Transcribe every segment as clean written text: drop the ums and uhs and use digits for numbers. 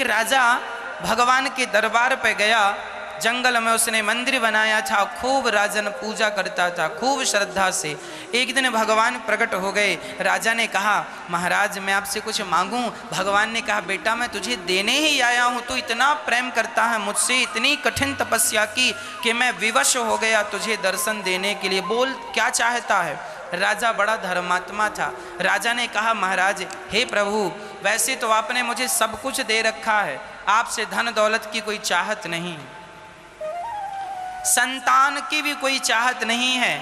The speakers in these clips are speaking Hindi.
राजा भगवान के दरबार पे गया, जंगल में उसने मंदिर बनाया था, खूब राजन पूजा करता था, खूब श्रद्धा से। एक दिन भगवान प्रकट हो गए। राजा ने कहा, महाराज मैं आपसे कुछ मांगूं? भगवान ने कहा, बेटा मैं तुझे देने ही आया हूं, तू इतना प्रेम करता है मुझसे, इतनी कठिन तपस्या की कि मैं विवश हो गया तुझे दर्शन देने के लिए, बोल क्या चाहता है? राजा बड़ा धर्मात्मा था। राजा ने कहा, महाराज हे प्रभु, वैसे तो आपने मुझे सब कुछ दे रखा है, आपसे धन दौलत की कोई चाहत नहीं, संतान की भी कोई चाहत नहीं है,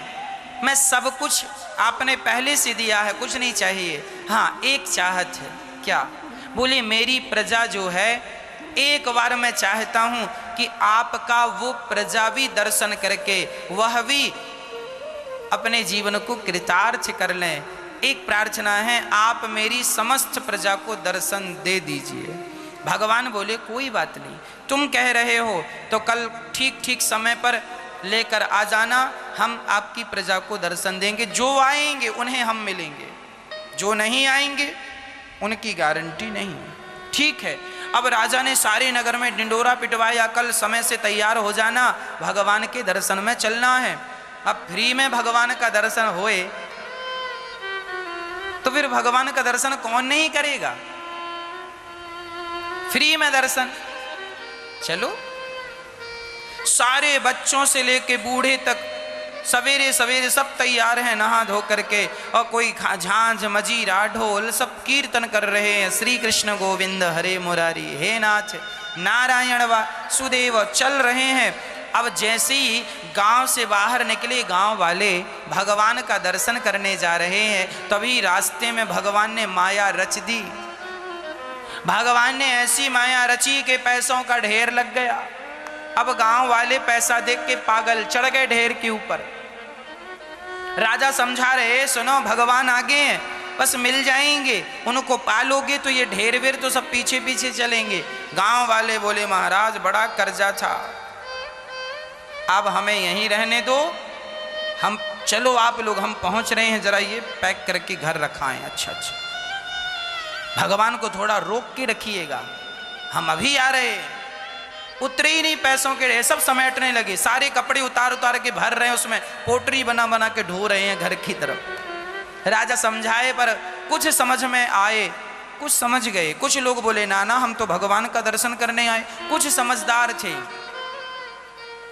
मैं सब कुछ आपने पहले से दिया है, कुछ नहीं चाहिए। हाँ एक चाहत है। क्या? बोले मेरी प्रजा जो है, एक बार मैं चाहता हूं कि आपका वो प्रजा भी दर्शन करके वह भी अपने जीवन को कृतार्थ कर लें। एक प्रार्थना है, आप मेरी समस्त प्रजा को दर्शन दे दीजिए। भगवान बोले कोई बात नहीं, तुम कह रहे हो तो कल ठीक ठीक समय पर लेकर आ जाना, हम आपकी प्रजा को दर्शन देंगे। जो आएंगे उन्हें हम मिलेंगे, जो नहीं आएंगे उनकी गारंटी नहीं। ठीक है। अब राजा ने सारे नगर में डिंडोरा पिटवाया, कल समय से तैयार हो जाना, भगवान के दर्शन में चलना है। अब फ्री में भगवान का दर्शन होए तो फिर भगवान का दर्शन कौन नहीं करेगा? फ्री में दर्शन। चलो, सारे बच्चों से लेके बूढ़े तक सवेरे सवेरे सब तैयार हैं नहा धो करके, और कोई झांझ मजीरा ढोल सब कीर्तन कर रहे हैं, श्री कृष्ण गोविंद हरे मुरारी, हे नाथ नारायण वासुदेव चल रहे हैं। अब जैसे ही गांव से बाहर निकले गांव वाले भगवान का दर्शन करने जा रहे हैं, तभी रास्ते में भगवान ने माया रच दी। भगवान ने ऐसी माया रची कि पैसों का ढेर लग गया। अब गांव वाले पैसा देख के पागल, चढ़ गए ढेर के ऊपर। राजा समझा रहे, सुनो भगवान आगे हैं, बस मिल जाएंगे, उनको पालोगे तो ये ढेर वेर तो सब पीछे पीछे चलेंगे। गांव वाले बोले, महाराज बड़ा कर्जा था, अब हमें यहीं रहने दो, हम चलो आप लोग हम पहुंच रहे हैं, जरा ये पैक करके घर रखाएं। अच्छा अच्छा, भगवान को थोड़ा रोक के रखिएगा, हम अभी आ रहे हैं। उतरे ही नहीं पैसों के ढेर, सब समेटने लगे, सारे कपड़े उतार उतार के भर रहे हैं, उसमें पोटरी बना बना के ढो रहे हैं घर की तरफ। राजा समझाए पर कुछ समझ में आए, कुछ समझ गए, कुछ लोग बोले ना ना हम तो भगवान का दर्शन करने आए। कुछ समझदार थे,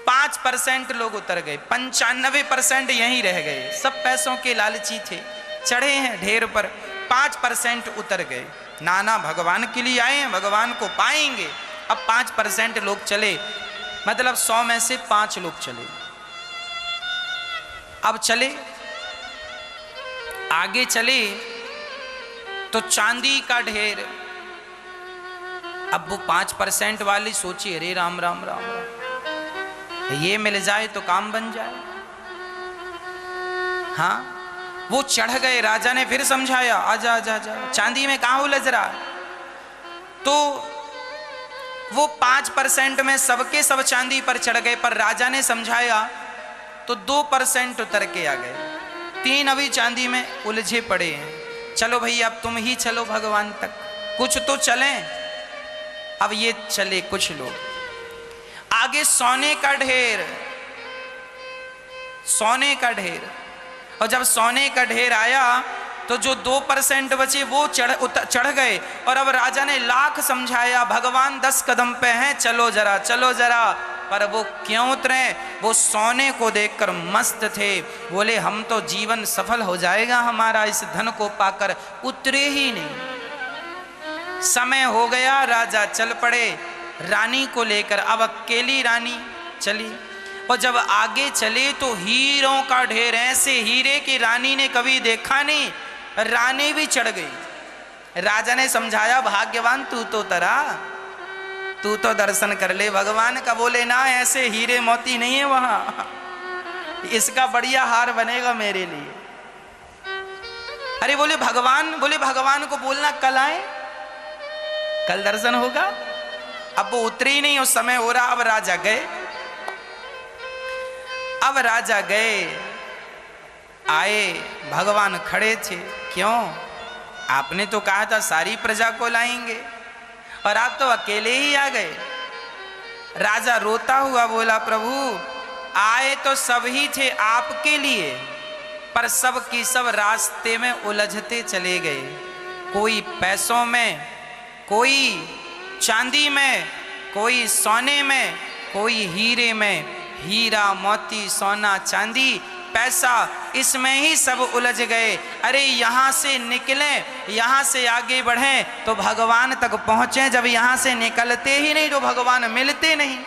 5% लोग उतर गए, 95% यहीं रह गए, सब पैसों के लालची थे, चढ़े हैं ढेर पर। 5% उतर गए, नाना भगवान के लिए आए हैं, भगवान को पाएंगे। अब 5% लोग चले, मतलब 100 में से 5 लोग चले। अब चले, आगे चले तो चांदी का ढेर। अब वो 5% वाली सोची, अरे राम राम राम राम, ये मिल जाए तो काम बन जाए। हाँ, वो चढ़ गए। राजा ने फिर समझाया, आजा आजा आजा, चांदी में कहाँ उलझ रहा। तो वो 5% में सबके सब चांदी पर चढ़ गए, पर राजा ने समझाया तो 2% उतर के आ गए। 3 अभी चांदी में उलझे पड़े हैं। चलो भैया अब तुम ही चलो भगवान तक, कुछ तो चलें। अब ये चले कुछ लोग, आगे सोने का ढेर, सोने का ढेर। और जब सोने का ढेर आया तो जो 2% बचे वो चढ़ गए। और अब राजा ने लाख समझाया, भगवान 10 कदम पे हैं, चलो जरा चलो जरा, पर वो क्यों उतरे? वो सोने को देखकर मस्त थे, बोले हम तो जीवन सफल हो जाएगा हमारा इस धन को पाकर, उतरे ही नहीं। समय हो गया, राजा चल पड़े रानी को लेकर। अब अकेली रानी चली, और जब आगे चले तो हीरों का ढेर, ऐसे हीरे की रानी ने कभी देखा नहीं, रानी भी चढ़ गई। राजा ने समझाया, भाग्यवान तू तो तरा, तू तो दर्शन कर ले भगवान का। बोले ना, ऐसे हीरे मोती नहीं है वहां, इसका बढ़िया हार बनेगा मेरे लिए। अरे बोले भगवान को बोलना कल आए, कल दर्शन होगा। अब वो उतरे ही नहीं, उस समय हो रहा। अब राजा गए, अब राजा गए, आए, भगवान खड़े थे। क्यों? आपने तो कहा था सारी प्रजा को लाएंगे। और आप तो अकेले ही आ गए। राजा रोता हुआ बोला, प्रभु आए तो सब ही थे आपके लिए, पर सब की सब रास्ते में उलझते चले गए। कोई पैसों में, कोई चांदी में, कोई सोने में, कोई हीरे में। हीरा मोती सोना चांदी पैसा, इसमें ही सब उलझ गए। अरे यहाँ से निकलें, यहाँ से आगे बढ़ें तो भगवान तक पहुँचें। जब यहाँ से निकलते ही नहीं तो भगवान मिलते नहीं।